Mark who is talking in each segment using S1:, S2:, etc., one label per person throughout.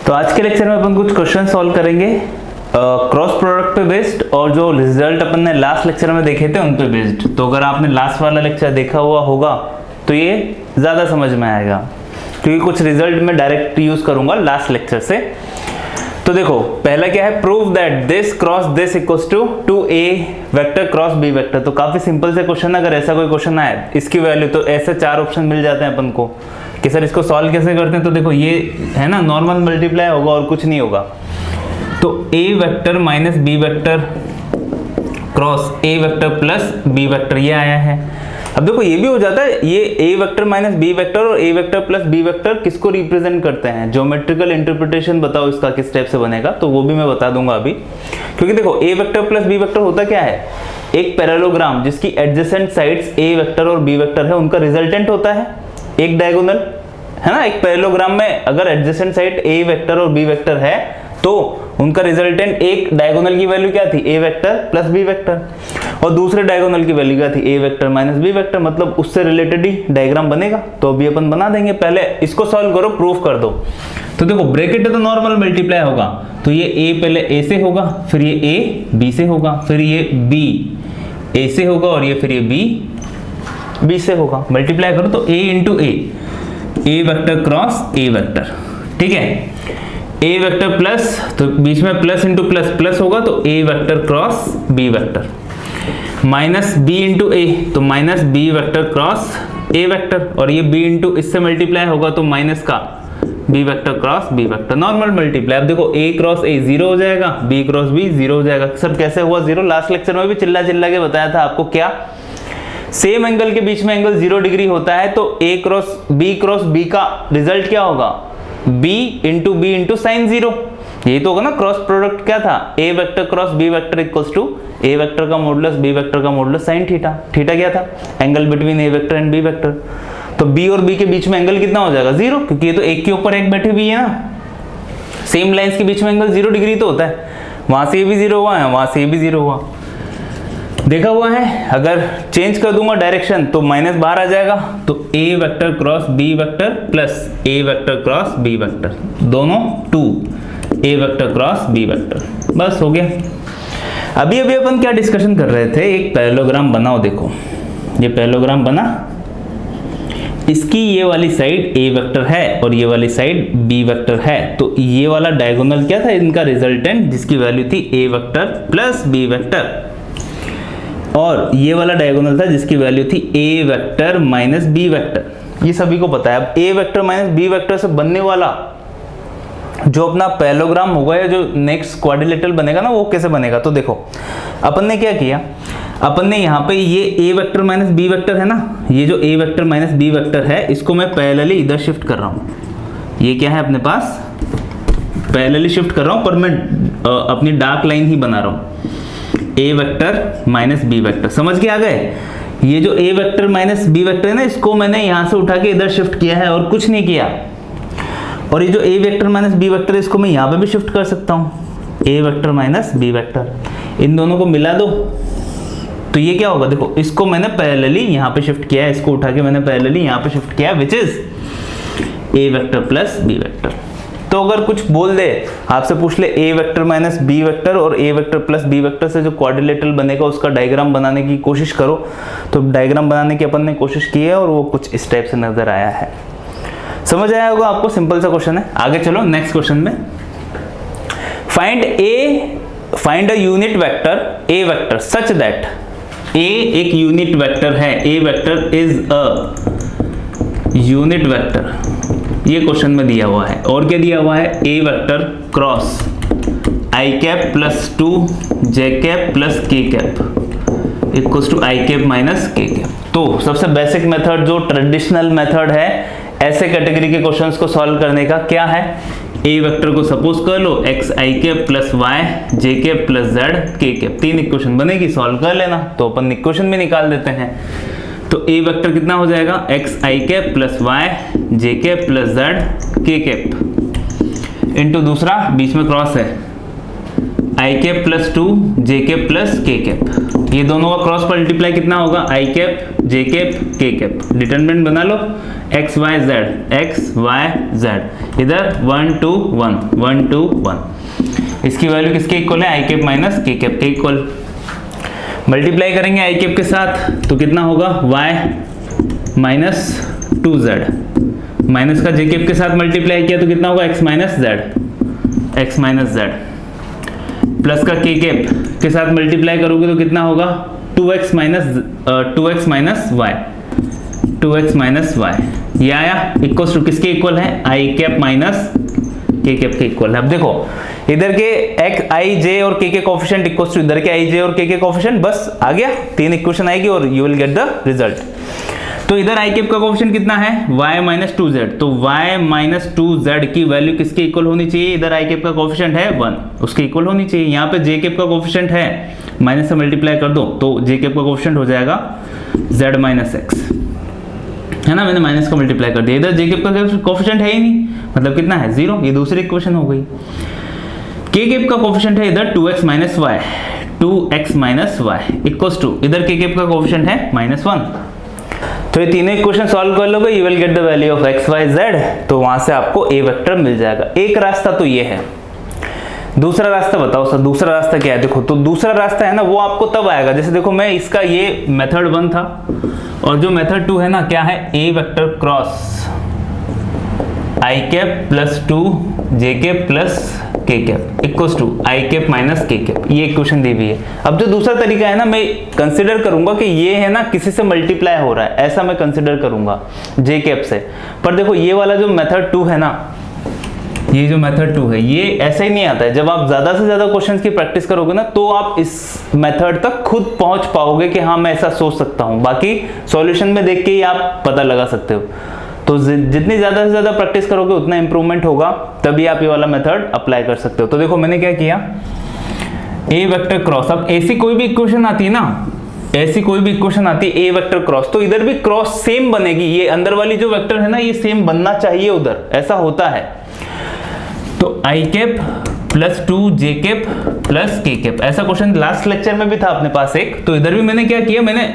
S1: तो आज के लेक्चर में अपन कुछ क्वेश्चन सॉल्व करेंगे क्रॉस प्रोडक्ट पे बेस्ड, और जो रिजल्ट अपन ने लास्ट लेक्चर में देखे थे उन पे बेस्ड। तो अगर आपने लास्ट वाला लेक्चर देखा हुआ होगा तो ये ज़्यादा समझ में आएगा, क्योंकि कुछ रिजल्ट में डायरेक्ट यूज करूंगा लास्ट लेक्चर से। तो देखो पहला क्या है, prove that this cross this equals to A vector cross B vector. तो काफी सिंपल से क्वेश्चन, अगर ऐसा कोई क्वेश्चन आए इसकी वैल्यू, तो ऐसे चार ऑप्शन मिल जाते हैं अपन को कि सर इसको सॉल्व कैसे करते हैं। तो देखो ये है ना, नॉर्मल मल्टीप्लाई होगा और कुछ नहीं होगा। तो A vector minus B vector cross A vector plus B vector, ये आया है। अब देखो ये भी हो जाता है, ये ए वेक्टर माइनस बी वेक्टर और A vector plus B vector किसको रिप्रेजेंट करते हैं। ज्योमेट्रिकल इंटरप्रिटेशन बताओ इसका किस टाइप से बनेगा, तो वो भी मैं बता दूंगा अभी। क्योंकि देखो ए वेक्टर प्लस बी वेक्टर होता क्या है, एक पैरेललोग्राम जिसकी एडजेसेंट साइड्स ए वेक्टर और बी वेक्टर है, उनका रिजल्टेंट होता है एक डायगोनल, है ना। एक पैरेललोग्राम में अगर एडजेसेंट साइड ए वेक्टर और बी वेक्टर है तो उनका रिजल्टेंट एक डायगोनल की वैल्यू क्या थी, ए वेक्टर प्लस बी वेक्टर, और दूसरे डायगोनल की वैल्यू क्या थी, ए वेक्टर माइनस बी वेक्टर। मतलब उससे रिलेटेड ही डायग्राम बनेगा। तो अभी अपन बना देंगे, पहले इसको सॉल्व करो, प्रूफ कर दो। तो देखो ब्रैकेट है तो नॉर्मल मल्टीप्लाई होगा, तो ये ए पहले ए से होगा, फिर ये ए बी से होगा, फिर ये बी ए से होगा, और ये फिर ये बी से होगा। मल्टीप्लाई करो तो A into A vector cross A vector, ठीक है। ए वेक्टर प्लस, तो बीच में प्लस इंटू प्लस प्लस होगा, तो A vector cross B vector, minus B into A, तो minus B vector cross A vector, और ये बी इंटू इससे मल्टीप्लाई होगा तो माइनस का B vector cross B vector, normal multiply. अब देखो ए क्रॉस ए जीरो हो जाएगा, बी क्रॉस बी जीरो हो जाएगा। सर कैसे हुआ जीरो, लास्ट लेक्चर में भी चिल्ला चिल्ला के बताया था आपको। क्या, सेम एंगल के बीच में एंगल 0 डिग्री होता है, तो ए क्रॉस बी का रिजल्ट क्या होगा, b into B into sine 0। यही तो होगा ना क्रॉस प्रोडक्ट। क्या था, A vector cross B vector equals to A vector का मॉडुलस बी वेक्टर का मॉडुलस साइन थीटा। थीटा क्या था, angle between A vector and B vector. तो b और b के बीच में एंगल कितना हो जाएगा, 0, क्योंकि ये तो एक के ऊपर एक बैठी हुई है ना। सेम लाइंस के बीच में एंगल 0 डिग्री तो होता है, वहां से ये भी 0 हुआ है, वहां से ये भी 0 हुआ, देखा हुआ है। अगर चेंज कर दूंगा डायरेक्शन तो माइनस बाहर आ जाएगा, तो A vector cross B vector plus A vector cross B vector, दोनों 2 A vector cross B vector, बस हो गया। अभी अपन क्या डिस्कशन कर रहे थे, एक पैरेललोग्राम बनाओ। देखो ये पैरेललोग्राम बना, इसकी ये वाली साइड ए वेक्टर है और ये वाली साइड बी वेक्टर है, तो ये वाला डायगोनल क्या था, इनका रिजल्टेंट जिसकी वैल्यू थी ए वेक्टर प्लस बी वेक्टर, और ये वाला डायगोनल था जिसकी वैल्यू थी ए वेक्टर माइनस बी वेक्टर। ये सभी को पता है। अब ए वेक्टर माइनस बी वेक्टर से बनने वाला जो अपना पैरेललोग्राम होगा या जो नेक्स्ट क्वाड्रिलेटरल बनेगा ना, वो कैसे बनेगा। तो देखो अपन ने क्या किया, अपन ने यहाँ पे ये ए वेक्टर माइनस बी वेक्टर है ना, ये जो ए वेक्टर माइनस बी वेक्टर है इसको मैं पैरेलली इधर शिफ्ट कर रहा हूँ। ये क्या है अपने पास, पैरेलली शिफ्ट कर रहा हूँ, पर मैं अपनी डार्क लाइन ही बना रहा हूँ। A vector minus B vector, समझ के आ गए। ये जो ए वेक्टर माइनस बी वेक्टर है ना, इसको मैंने यहां से उठा के इधर शिफ्ट किया है और कुछ नहीं किया। और ये जो ए वेक्टर माइनस बी वेक्टर है इसको मैं यहां पे भी शिफ्ट कर सकता हूं, A vector minus B vector, इन दोनों को मिला दो तो ये क्या होगा। देखो इसको मैंने पैरेलली यहां पे शिफ्ट किया है, इसको उठा के मैंने पैरेलली यहां पे शिफ्ट किया, which is A vector plus B vector. तो अगर कुछ बोल दे, आपसे पूछ ले A vector minus B vector और A vector plus B vector से जो क्वाड्रिलेटरल बनेगा उसका डायग्राम बनाने की कोशिश करो, तो डायग्राम बनाने की अपन ने कोशिश की है और वो कुछ इस टाइप से नजर आया है। समझ आया होगा आपको, सिंपल सा क्वेश्चन है। आगे चलो नेक्स्ट क्वेश्चन में। Find a unit vector A vector such that, A एक यूनिट वेक्टर है, A vector is a unit vector, ये क्वेश्चन में दिया हुआ है। और क्या दिया हुआ है, A vector cross I cap plus 2 J cap plus K cap equals to I cap minus K cap. तो सबसे बेसिक मेथड, जो ट्रेडिशनल मेथड है ऐसे कैटेगरी के क्वेश्चंस को सॉल्व करने का, क्या है, ए वेक्टर को सपोज कर लो x I cap plus Y J cap plus Z K cap, 3 equation बनेगी, सॉल्व कर लेना। तो अपन इक्वेशन भी निकाल देते हैं। तो ए वेक्टर कितना हो जाएगा, X I cap plus Y J cap plus Z K cap, into दूसरा बीच में क्रॉस है I cap plus 2 J cap plus K cap, ये दोनों का क्रॉस मल्टीप्लाई कितना होगा, I cap J cap K cap. Determinant बना लो, X Y Z, X Y Z, इधर 1 2 1 1 2 1। इसकी वैल्यू किसके इक्वल है, I cap minus K cap के इक्वल। मल्टीप्लाई करेंगे आई कैप के साथ तो कितना होगा, y माइनस 2z, माइनस का जे कैप के साथ मल्टीप्लाई किया तो कितना होगा, x minus Z, x minus Z, plus का के कैप के साथ मल्टीप्लाई करोगे तो कितना होगा, 2x minus Y, 2x minus Y. ये आया इक्वल टू किसके इक्वल है, I cap minus K cap के इक्वल है। अब देखो इधर के एक्स आई जे और के कोफिशिएंट इक्वल टू इधर के आई जे और के कोफिशिएंट, बस आ गया, 3 इक्वेशन आएगी और you will get the result. तो इधर आई कैप का कोफिशिएंट कितना है, y माइनस 2z, तो y माइनस 2z की वैल्यू किसके इक्वल होनी चाहिए, इधर आई कैप का कोफिशिएंट है 1, उसके इक्वल होनी चाहिए। यहाँ पे जे कैप का कोफिशिएंट है, माइनस से मल्टीप्लाई कर दो तो जे कैप का कोफिशिएंट हो जाएगा z माइनस एक्स, है ना, मैंने माइनस का मल्टीप्लाई कर दिया। इधर जे कैप का कोफिशिएंट है ही नहीं, मतलब कितना है 0, ये दूसरी इक्वेशन हो गई। के कैप का कोफिशिएंट है इधर 2x minus Y, 2x minus Y equals to इधर के कैप का कोफिशिएंट है -1। तो ये तीनों इक्वेशन सॉल्व कर लोगे, you will get the value of x y z, तो वहां से आपको a वेक्टर मिल जाएगा। एक रास्ता तो ये है, दूसरा रास्ता बताओ सर, दूसरा रास्ता क्या है। देखो तो दूसरा रास्ता है ना, वो आपको तब आएगा जैसे देखो मैं इसका ये मेथड 1 था और जो मेथड 2 है ना, क्या है, a vector cross I cap plus 2 J cap plus K cap equals to I cap minus K cap, ये इक्वेशन दी हुई है। अब जो दूसरा तरीका है ना, मैं कंसिडर करूंगा कि ये है ना किसी से मल्टीप्लाई हो रहा है, ऐसा मैं कंसिडर करूंगा जे कैप से। पर देखो ये वाला जो मेथड 2 है ना, ये जो मेथड 2 है ये ऐसा ही नहीं आता है। जब आप ज्यादा से ज्यादा क्वेश्चंस की प्रैक्टिस करोगे ना, तो आप इस मेथड तक खुद पहुंच पाओगे कि हाँ मैं ऐसा सोच सकता हूं। बाकी सॉल्यूशन में देख के ही आप पता लगा सकते हो। तो जितनी ज्यादा से ज्यादा प्रैक्टिस करोगे उतना इंप्रूवमेंट होगा, तभी आप ये वाला मेथड अप्लाई कर सकते हो। तो देखो मैंने क्या किया, ए वेक्टर क्रॉस, अब ऐसी कोई भी इक्वेशन आती है ना, ऐसी कोई भी इक्वेशन आती है ए वेक्टर क्रॉस, तो इधर भी क्रॉस सेम बनेगी। ये अंदर वाली जो वेक्टर है ना, ये सेम बनना चाहिए उधर, ऐसा होता है। तो आई cap plus 2 J cap plus K cap, ऐसा क्वेश्चन लास्ट लेक्चर में भी था अपने पास एक। तो इधर भी मैंने क्या किया, मैंने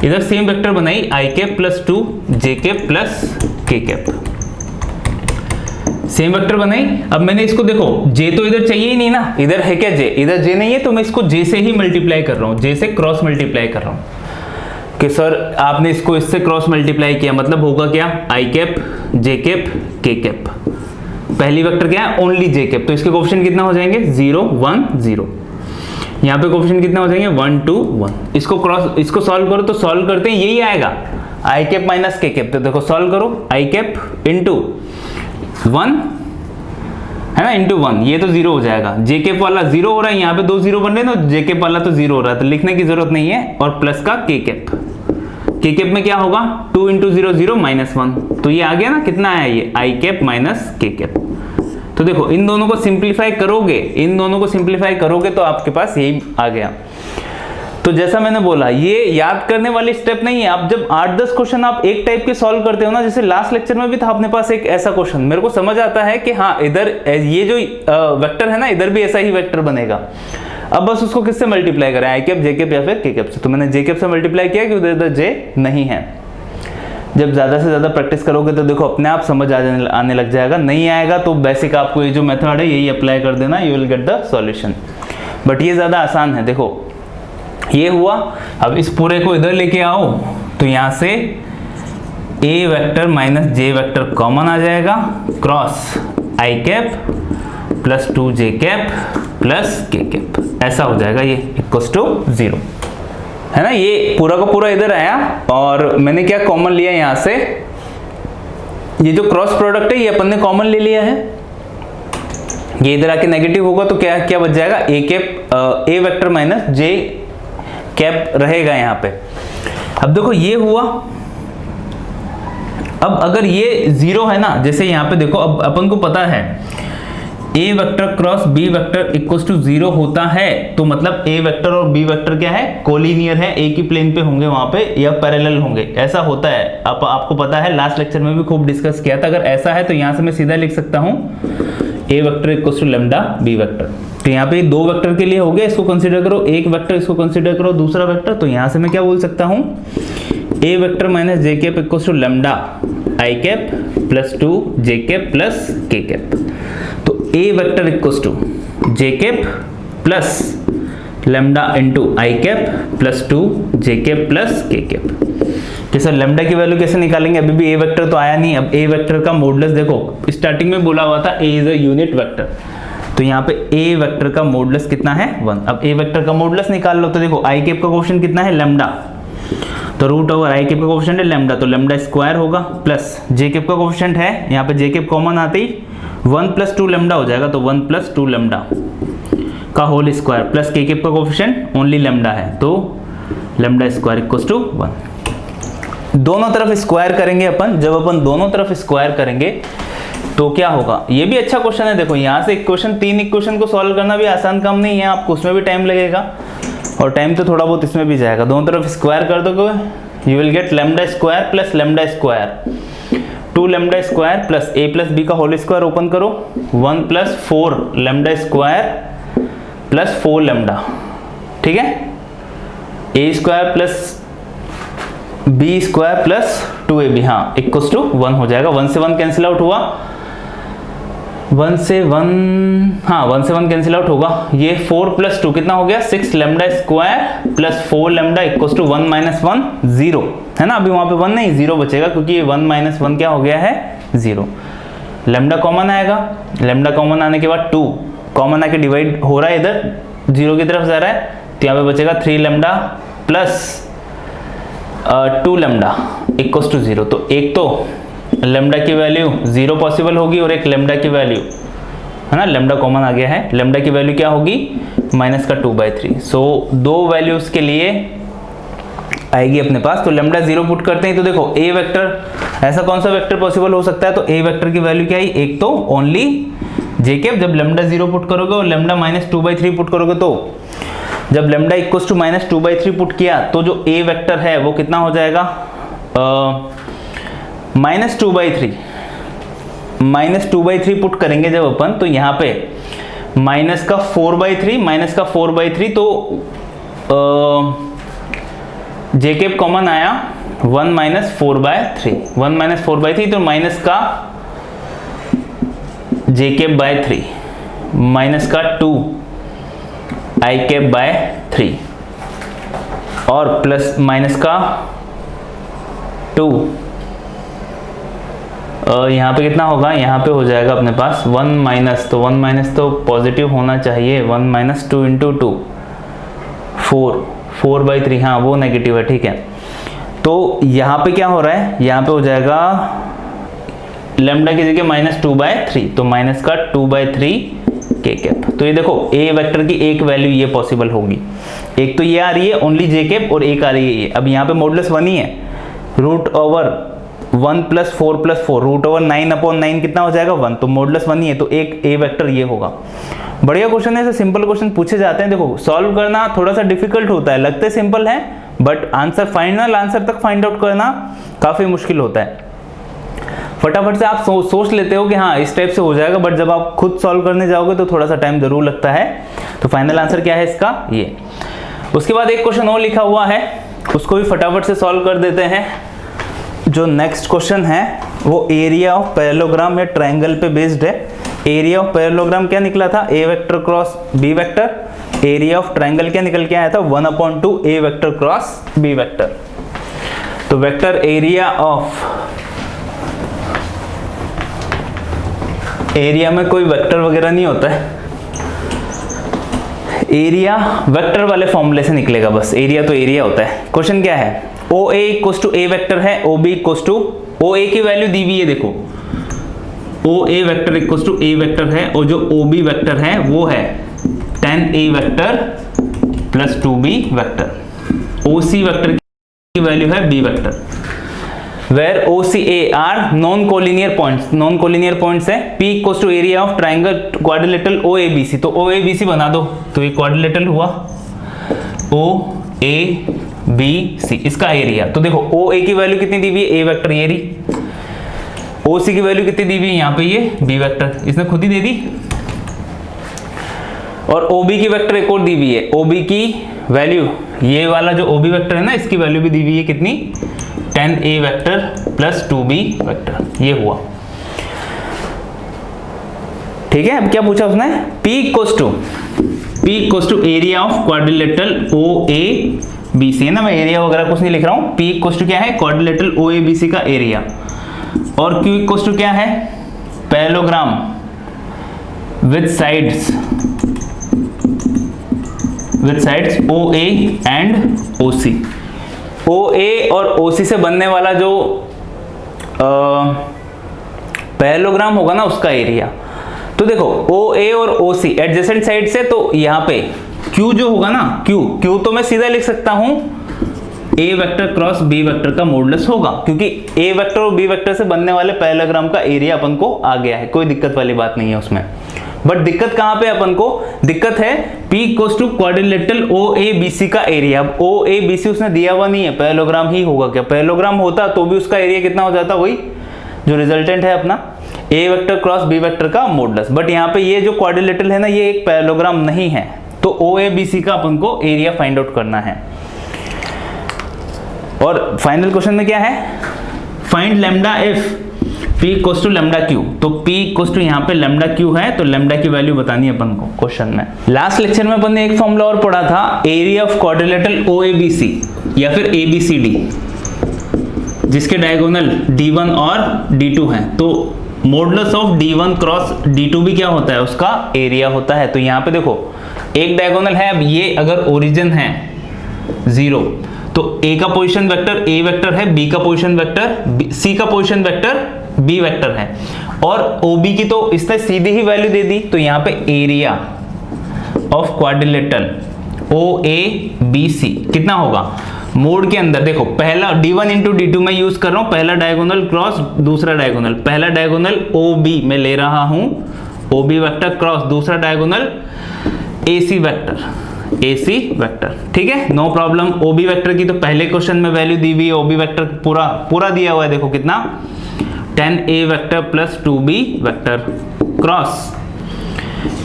S1: इधर सेम वेक्टर बनाई, आई cap plus 2 J cap plus K cap, same vector बनाई। अब मैंने इसको देखो, जे तो इधर चाहिए ही नहीं ना, इधर है क्या जे, इधर जे नहीं है, तो मैं इसको जे से ही मल्टीप्लाई कर रहा हूं, जे से क्रॉस मल्टीप्लाई कर रहा हूं कि सर आपने इसको इससे क्रॉस मल्टीप्लाई किया, मतलब होगा क्या, आई cap J cap K cap. पहली वेक्टर क्या है, ओनली जे कैप, तो इसके कोफिशिएंट कितना हो जाएंगे 0 1 0, यहाँ पे कोफिशिएंट कितना हो जाएंगे 1 2 1। इसको क्रॉस, इसको सॉल्व करो तो सॉल्व करते हैं यही आएगा, आई कैप माइनस के कैप। तो देखो सॉल्व करो, आई कैप इंटू 1 है ना, इंटू 1, ये तो 0 हो जाएगा। जे कैप वाला 0 हो रहा है, यहाँ पे 2 0 बन रहे हैं, तो जे कैप वाला तो 0 हो रहा है, तो लिखने की जरूरत नहीं है। और प्लस का के कैप, के कैप में क्या होगा 2 इंटू 0 0 -1, तो ये आ गया ना, कितना आया ये आई कैप माइनस के कैप। तो देखो इन दोनों को सिंप्लीफाई करोगे, इन दोनों को सिंप्लीफाई करोगे तो आपके पास यही आ गया। तो जैसा मैंने बोला, ये याद करने वाली स्टेप नहीं है। आप जब 8-10 क्वेश्चन आप एक टाइप के सॉल्व करते हो ना, जैसे लास्ट लेक्चर में भी था अपने पास एक ऐसा क्वेश्चन, मेरे को समझ आता है कि हाँ इधर ये जो वेक्टर है ना, इधर भी ऐसा ही वेक्टर बनेगा। अब बस उसको किससे मल्टीप्लाई करें, आई कैप जे कैप या फिर के कैप से। तो मैंने जे कैप से मल्टीप्लाई किया कि उधर जे नहीं है। जब ज्यादा से ज्यादा प्रैक्टिस करोगे तो देखो अपने आप समझ आने लग जाएगा। नहीं आएगा तो बेसिक आपको ये जो मेथड है यही अप्लाई कर देना, you will get the solution. But ये ज्यादा आसान है। देखो ये हुआ, अब इस पूरे को इधर लेके आओ तो यहां से ए वेक्टर माइनस जे वेक्टर कॉमन आ जाएगा, cross I cap plus 2 J cap plus K cap, ऐसा हो जाएगा ये इक्वल्स टू 0, है ना। ये पूरा का पूरा इधर आया और मैंने क्या कॉमन लिया यहाँ से, ये जो क्रॉस प्रोडक्ट है ये अपन ने कॉमन ले लिया है। ये इधर आके नेगेटिव होगा तो क्या क्या बच जाएगा, A cap A vector minus J cap रहेगा यहाँ पे। अब देखो ये हुआ। अब अगर ये 0 है ना, जैसे यहाँ पे देखो, अब अपन को पता है A vector cross B vector equals to 0 होता है, तो मतलब ए वेक्टर और बी वेक्टर क्या है, कोलिनियर है, एक ही प्लेन पे होंगे वहां पे या पैरेलल होंगे, ऐसा होता है। आपको पता है, लास्ट लेक्चर में भी खूब डिस्कस किया था। अगर ऐसा है तो यहां से मैं सीधा लिख सकता हूं A vector equals to lambda B vector. तो यहाँ पे दो वेक्टर के लिए हो गया, इसको कंसीडर करो, एक वेक्टर इसको कंसीडर करो, दूसरा वेक्टर। तो यहाँ से मैं क्या बोल सकता हूँ, A vector minus J cap equals to lambda I cap plus 2 J cap plus K cap. तो A vector equals to J cap plus lambda into I cap plus 2 J cap plus K cap. कि sir lambda की value कैसे निकालेंगे, अभी भी ए vector तो आया नहीं। अब ए वेक्टर का मॉडुलस देखो, स्टार्टिंग में बोला हुआ था ए इज अ यूनिट वेक्टर, तो यहाँ पे ए वेक्टर का मॉडुलस कितना है 1। अब ए वेक्टर का मॉडुलस निकाल लो, तो देखो आई कैप का कोएफिशिएंट कितना है लेमडा, तो रूट ओवर आई कैप का कोएफिशिएंट है लेमडा, तो लेमडा स्क्वायर होगा, प्लस जे कैप का कोएफिशिएंट है, यहाँ पे जे कैप कॉमन आते ही 1 + 2 लेमडा हो जाएगा, तो 1 + 2 लेमडा का whole square, plus K cap का कोएफिशिएंट ओनली लेमडा है, तो लेमडा स्क्वायर इक्वल्स टू 1। दोनों तरफ स्क्वायर करेंगे अपन, जब अपन दोनों तरफ स्क्वायर करेंगे तो क्या होगा, ये भी अच्छा क्वेश्चन है। देखो यहाँ से इक्वेशन 3 इक्वेशन को सॉल्व करना भी आसान काम नहीं है, आपको उसमें भी टाइम लगेगा और टाइम तो थोड़ा बहुत इसमें भी जाएगा। दोनों तरफ स्क्वायर कर दोगे, you will get lambda square plus lambda square 2 lambda square plus a plus B का होल स्क्वायर ओपन करो 1 + 4 लेमडा स्क्वायर प्लस 4 लेमडा, ठीक है, a square plus B square plus 2ab, हाँ इक्वल्स टू 1 हो जाएगा। 1 से 1 कैंसिल आउट हुआ, 1 से 1 कैंसिल आउट होगा। ये 4 + 2 कितना हो गया 6 lambda square plus 4 lambda equals to 1 - 1 0 है ना। अभी वहां पे 1 नहीं 0 बचेगा, क्योंकि 1 - 1 क्या हो गया है 0। लेमडा कॉमन आएगा, लेमडा कॉमन आने के बाद 2 कॉमन आके डिवाइड हो रहा है, इधर 0 की तरफ जा रहा है, तो यहाँ पे बचेगा 3 lambda plus 2 lambda equals to 0। तो एक तो लेमडा की वैल्यू 0 पॉसिबल होगी और एक लेमडा की वैल्यू है ना, लेमडा कॉमन आ गया है, लेमडा की वैल्यू क्या होगी -2/3। सो दो वैल्यूज के लिए आएगी अपने पास, तो लेमडा 0 पुट करते हैं। तो देखो ए वेक्टर, ऐसा कौन सा वेक्टर पॉसिबल हो सकता है, तो ए वेक्टर की वैल्यू क्या आई, एक तो ओनली जे कैप, जब लेमडा 0 पुट करोगे और लेमडा -2/3 पुट करोगे, तो जब लेमडा इक्वल्स टू -2/3 पुट किया तो जो ए वेक्टर है वो कितना हो जाएगा -2/3 पुट करेंगे जब अपन, तो यहाँ पे -4/3 तो जे कैप कॉमन आया 1 - 4/3 1 - 4/3, तो माइनस का जे कैप बाय 3 माइनस का 2 आई कैप बाय 3 और प्लस माइनस का 2 यहाँ पे कितना होगा, यहाँ पे हो जाएगा अपने पास 1 - तो 1 - तो पॉजिटिव होना चाहिए, 1 - 2 × 2 4/3, हाँ वो नेगेटिव है, ठीक है। तो यहाँ पे क्या हो रहा है, यहाँ पे हो जाएगा लेमडा की जगह -2/3, तो माइनस का 2/3 के कैप। तो ये देखो ए वेक्टर की एक वैल्यू ये पॉसिबल होगी, एक तो ये आ रही है ओनली जे कैप और एक आ रही है ये। अब यहाँ पे मॉडुलस 1 ही है, √1 + 4 + 4 √9/9 कितना हो जाएगा 1, तो मॉडुलस 1 ही है, तो एक ए वेक्टर ये होगा। बढ़िया क्वेश्चन है, ऐसे सिंपल क्वेश्चन पूछे जाते हैं। देखो सॉल्व करना थोड़ा सा डिफिकल्ट होता है, लगते सिंपल है बट आंसर फाइनल आंसर तक फाइंड आउट करना काफी मुश्किल होता है। फटाफट से आप सोच लेते हो कि हाँ इस टाइप से हो जाएगा, बट जब आप खुद सॉल्व करने जाओगे तो थोड़ा सा टाइम जरूर लगता है। तो फाइनल आंसर क्या है इसका, ये। उसके बाद एक क्वेश्चन और लिखा हुआ है, उसको भी फटाफट से सॉल्व कर देते हैं। जो नेक्स्ट क्वेश्चन है वो एरिया ऑफ पैरेललोग्राम या ट्रायंगल पे बेस्ड है। एरिया ऑफ पैरेललोग्राम क्या निकला था, A vector cross B vector. Area of triangle क्या निकल के आया था, 1/2 A vector cross B vector. तो वेक्टर एरिया ऑफ, एरिया में कोई वेक्टर वगैरह नहीं होता है, एरिया वेक्टर वाले फॉर्मूले से निकलेगा बस, एरिया तो एरिया होता है। क्वेश्चन क्या है, OA = A वेक्टर है, OB = OA की वैल्यू दी हुई है, देखो OA वेक्टर = A वेक्टर है और जो OB वेक्टर है वो है 10A vector plus 2B vector. OC vector की वैल्यू है B vector, where OCA are non-collinear points, non-collinear points है। P = area of triangle quadrilateral OABC, तो OABC बना दो, तो ये quadrilateral हुआ OABC, इसका एरिया। तो देखो OA की वैल्यू कितनी दी हुई है, A वेक्टर ये रही, OC की वैल्यू कितनी दी हुई है यहाँ पे, ये B वेक्टर इसने खुद ही दे दी, और OB की वेक्टर एक और दी हुई है, OB की वैल्यू, ये वाला जो OB वेक्टर है ना, इसकी वैल्यू भी दी हुई है कितनी, 10A vector plus 2B vector, ये हुआ। ठीक है, अब क्या पूछा उसने, P equals to area of quadrilateral OABC, है ना, मैं एरिया वगैरह कुछ नहीं लिख रहा हूं। P इक्वल्स टू क्या है, क्वाड्रिलेटरल OABC का एरिया, और Q इक्वल्स टू क्या है, parallelogram with sides OA and OC। OA और OC से बनने वाला जो पैरेललोग्राम होगा ना, उसका एरिया। तो देखो OA और OC एडजेसेंट साइड से, तो यहाँ पे Q जो होगा ना, Q तो मैं सीधा लिख सकता हूं A vector cross B vector का मॉडुलस होगा, क्योंकि A वेक्टर और B वेक्टर से बनने वाले पैरेललोग्राम का एरिया अपन को आ गया है, कोई दिक्कत वाली बात नहीं है उसमें। बट दिक्कत कहां पे अपन को, दिक्कत है P equals to quadrilateral OABC का एरिया। अब OABC उसने दिया हुआ नहीं है, पैरेललोग्राम ही होगा क्या, पैरेललोग्राम होता तो भी उसका एरिया कितना हो जाता, वही जो रिजल्टेंट है अपना A vector cross B vector का मॉडुलस। बट यहाँ पे ये जो क्वाड्रिलेटरल है ना, ये एक पैरेललोग्राम नहीं है, तो OABC का अपन को एरिया फाइंड आउट करना है। और फाइनल क्वेश्चन में क्या है, find lambda if P equals to lambda Q। तो P इक्वल्स टू यहाँ पे लैम्डा Q है, तो लैम्डा की वैल्यू बतानी है अपन को क्वेश्चन में। लास्ट लेक्चर में अपन ने एक फॉर्मूला और पढ़ा था, एरिया ऑफ क्वाड्रिलेटरल OABC या फिर ABCD, जिसके डायगोनल D1 और D2 हैं। तो modulus of D1 cross D2 भी क्या होता है, उसका एरिया होता है। तो यहाँ पे देखो एक डायगोनल है, अब ये अगर ओरिजिन है 0, तो A का पोजीशन वेक्टर A वेक्टर है, B का पोजीशन वेक्टर C का पोजीशन वेक्टर B वेक्टर है, और OB की तो इसने सीधी ही वैल्यू दे दी। तो यहाँ पे एरिया ऑफ क्वाड्रिलेटरल OABC कितना होगा, मोड के अंदर देखो पहला D1 इंटू D2 में यूज कर रहा हूं, पहला डायगोनल क्रॉस दूसरा डायगोनल, पहला डायगोनल OB में ले रहा हूं, OB वेक्टर क्रॉस दूसरा डायगोनल AC वेक्टर, ठीक है, नो प्रॉब्लम। OB वेक्टर की तो पहले क्वेश्चन में वैल्यू दी हुई है, OB वेक्टर पूरा दिया हुआ है, देखो कितना 10A vector plus 2B vector cross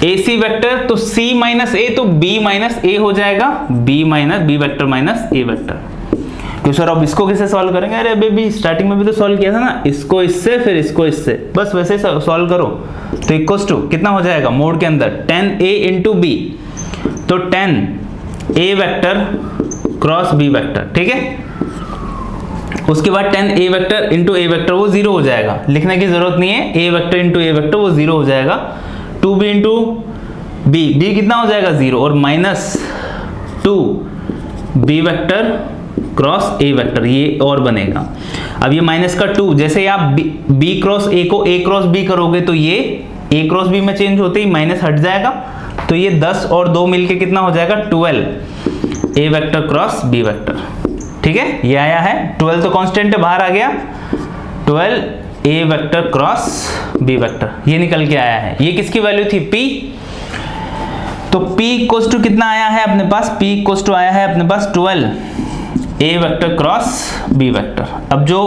S1: AC vector, तो C माइनस A तो B माइनस A हो जाएगा, B vector minus A vector. क्यों सर अब इसको कैसे सॉल्व करेंगे, अरे बेबी स्टार्टिंग में भी तो सॉल्व किया था ना, इसको इससे फिर इसको इससे, बस वैसे सॉल्व करो। तो इक्वल्स टू कितना हो जाएगा, मोड के अंदर 10A इंटू B, तो 10A vector cross B vector, ठीक है। उसके बाद 10A vector into A vector, वो 0 हो जाएगा, लिखने की जरूरत नहीं है, A vector into A vector वो 0 हो जाएगा। 2B इंटू B कितना हो जाएगा 0, और minus 2B vector cross A vector, ये और बनेगा। अब ये माइनस का 2, जैसे आप B क्रॉस A को A क्रॉस B करोगे, तो ये A क्रॉस B में चेंज होते ही माइनस हट जाएगा, तो ये 10 और 2 मिलके कितना हो जाएगा 12 A vector cross B vector, ठीक है। ये आया है 12, तो कांस्टेंट है, बाहर आ गया 12A vector cross B vector, ये निकल के आया है। ये किसकी वैल्यू थी, P। तो P इक्वल्स टू कितना आया है अपने पास, P इक्वल्स टू आया है अपने पास 12A vector cross B vector. अब जो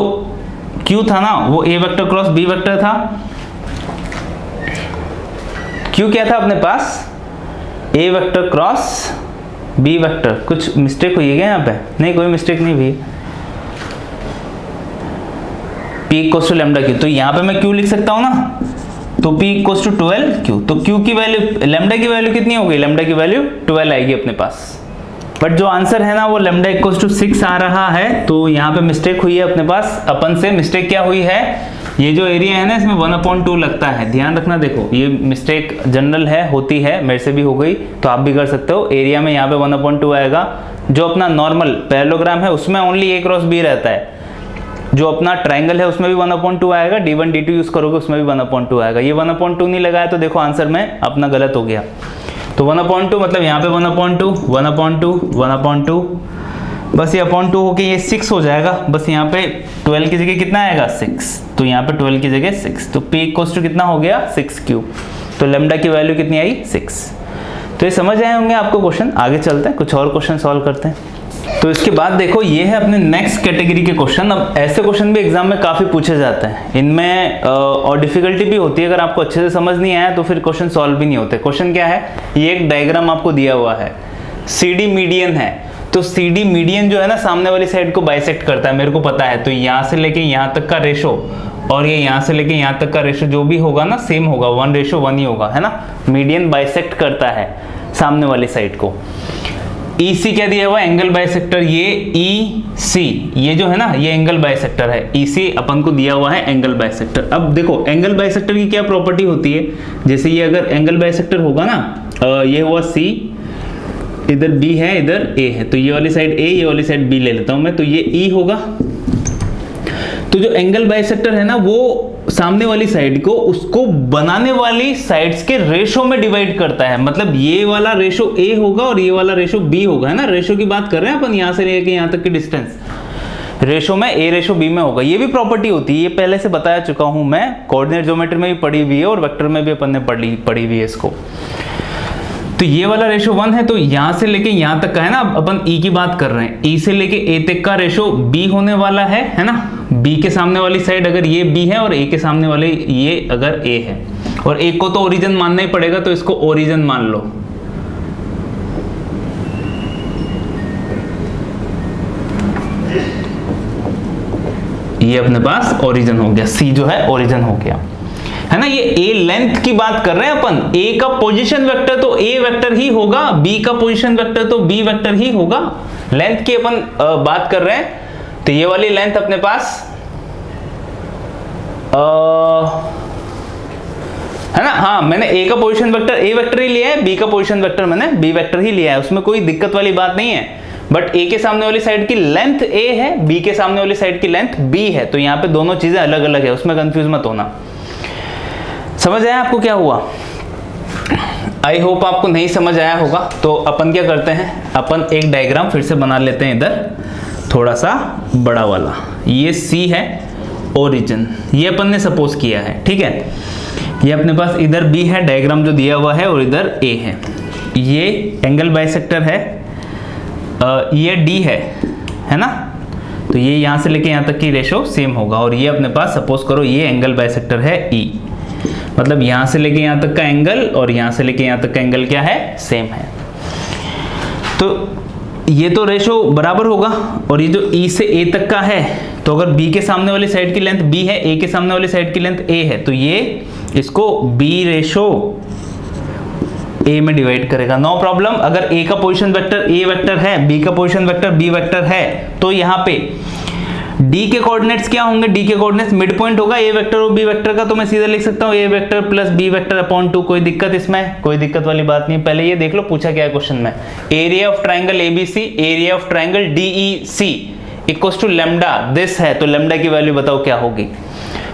S1: Q था ना, वो A vector cross B vector था, Q क्या था अपने पास, A vector cross B vector. कुछ मिस्टेक हुई है क्या यहाँ पे, नहीं कोई मिस्टेक नहीं हुई, P equals to lambda Q, तो यहाँ पे मैं Q लिख सकता हूँ ना, तो P इक्वल्स टू 12Q, तो Q की वैल्यू, लैम्डा की वैल्यू कितनी हो गई, लैम्डा की वैल्यू 12 आएगी अपने पास। बट जो आंसर है ना, वो लैम्डा इक्वल्स टू 6 आ रहा है, तो यहाँ पे मिस्टेक हुई है अपने पास, अपन से मिस्टेक क्या हुई है, ये जो एरिया है ना, इसमें 1/2 लगता है, ध्यान रखना। देखो ये मिस्टेक जनरल है, होती है, मेरे से भी हो गई, तो आप भी कर सकते हो। एरिया में यहाँ पे 1/2 आएगा, जो अपना नॉर्मल पैरेललोग्राम है उसमें ओनली A क्रॉस B रहता है, जो अपना ट्राइंगल है उसमें भी 1/2 आएगा, D1 D2 यूज करोगे उसमें भी 1/2 आएगा। ये 1/2 नहीं लगाया तो देखो आंसर में अपना गलत हो गया। तो 1/2 मतलब यहाँ पे 1/2 बस ये अपॉन 2 होके ये 6 हो जाएगा, बस यहाँ पे 12 की जगह कितना आएगा 6, तो यहाँ पे 12 की जगह 6, तो P इक्वल्स टू कितना हो गया 6Q, तो लैम्डा की वैल्यू कितनी आई 6। तो ये समझ आए होंगे आपको क्वेश्चन। आगे चलते हैं, कुछ और क्वेश्चन सॉल्व करते हैं। तो इसके बाद देखो ये है अपने नेक्स्ट कैटेगरी के क्वेश्चन। अब ऐसे क्वेश्चन भी एग्जाम में काफी पूछे जाते हैं, इनमें और डिफिकल्टी भी होती है। अगर आपको अच्छे से समझ नहीं आया तो फिर क्वेश्चन सॉल्व भी नहीं होते। क्वेश्चन क्या है, ये एक डायग्राम आपको दिया हुआ है, CD मीडियन है। तो CD मीडियन जो है ना सामने वाली साइड को बाइसेक्ट करता है, मेरे को पता है। तो यहाँ से लेके यहाँ तक का रेशो और ये यहाँ से लेके यहाँ तक का रेशो जो भी होगा ना सेम होगा, 1:1 ही होगा, है ना। मीडियन बाइसेक्ट करता है सामने वाली साइड को। EC क्या दिया हुआ है, एंगल बाइसेक्टर। ये EC ये जो है ना ये एंगल बाइसेक्टर है। EC अपन को दिया हुआ है एंगल बाइसेक्टर। अब देखो एंगल बाइसेक्टर की क्या प्रॉपर्टी होती है, जैसे ये अगर एंगल बाइसेक्टर होगा ना, ये हुआ C, इधर B है इधर A है, तो ये वाली साइड A ये वाली साइड B ले लेता हूं मैं, तो ये E होगा। तो जो एंगल बाइसेक्टर है ना वो सामने वाली साइड को उसको बनाने वाली साइड्स के रेशो में डिवाइड करता है। मतलब ये वाला रेशो A होगा और ये वाला रेशो B होगा, है ना। रेशो की बात कर रहे हैं अपन, यहां से लेके यहां तक की डिस्टेंस रेशो में A रेशो B में होगा। ये भी प्रॉपर्टी होती है, ये पहले से बताया चुका हूं मैं, कोऑर्डिनेट ज्योमेट्री में भी पढ़ी हुई है और वेक्टर में भी अपन ने पढ़ी हुई है इसको। तो ये वाला रेशो 1 है, तो यहां से लेके यहां तक का है ना, अपन E की बात कर रहे हैं, E से लेके A तक का रेशो B होने वाला है ना। B के सामने वाली साइड अगर ये B है और A के सामने वाले ये अगर A है, और A को तो ओरिजिन मानना ही पड़ेगा, तो इसको ओरिजिन मान लो। ये अपने पास ओरिजिन हो गया, C जो है ओरिजिन हो गया, है ना। ये A लेंथ की बात कर रहे हैं अपन, A का पोजीशन वेक्टर तो A वेक्टर ही होगा, B का पोजीशन वेक्टर तो B वेक्टर ही होगा। लेंथ की अपन बात कर रहे हैं, तो ये वाली लेंथ अपने पास है ना। हाँ मैंने A का पोजीशन वेक्टर A वेक्टर ही लिया है, B का पोजीशन वेक्टर मैंने B वेक्टर ही लिया है, उसमें कोई दिक्कत वाली बात नहीं है। बट A के सामने वाली साइड की लेंथ A है, B के सामने वाली साइड की लेंथ B है, तो यहाँ पे दोनों चीजें अलग अलग है, उसमें कंफ्यूज मत होना। समझ आया आपको क्या हुआ? आई होप आपको नहीं समझ आया होगा। तो अपन क्या करते हैं, अपन एक डायग्राम फिर से बना लेते हैं इधर, थोड़ा सा बड़ा वाला। ये C है ओरिजिन, ये अपन ने सपोज किया है, ठीक है। ये अपने पास इधर B है, डायग्राम जो दिया हुआ है, और इधर A है। ये एंगल बाइसेक्टर है, ये D है ना। तो ये यहाँ से लेके यहाँ तक की रेशो सेम होगा, और ये अपने पास सपोज करो ये एंगल बाइसेक्टर है E, मतलब यहां से लेके यहां तक का एंगल और यहां से लेके यहां तक का एंगल क्या है, सेम है। तो ये तो रेशो बराबर होगा, और ये जो E से A तक का है, तो अगर B के सामने वाली साइड की लेंथ B है, A के सामने वाली साइड की लेंथ A है, तो ये इसको B रेशो A में डिवाइड करेगा, नो प्रॉब्लम। अगर A का पोजीशन वेक्टर A वेक्टर है, B का पोजीशन वेक्टर B वेक्टर है, तो यहाँ पे D के कोऑर्डिनेट्स क्या होंगे, D के कोऑर्डिनेट्स मिड पॉइंट होगा A वेक्टर और B वेक्टर का, तो मैं सीधा लिख सकता हूँ A vector plus B vector upon 2। कोई दिक्कत इसमें, कोई दिक्कत वाली बात नहीं। पहले ये देख लो पूछा क्या है क्वेश्चन में, area of triangle ABC, area of triangle DEC equals to lambda this है, तो लैम्डा की वैल्यू बताओ क्या होगी।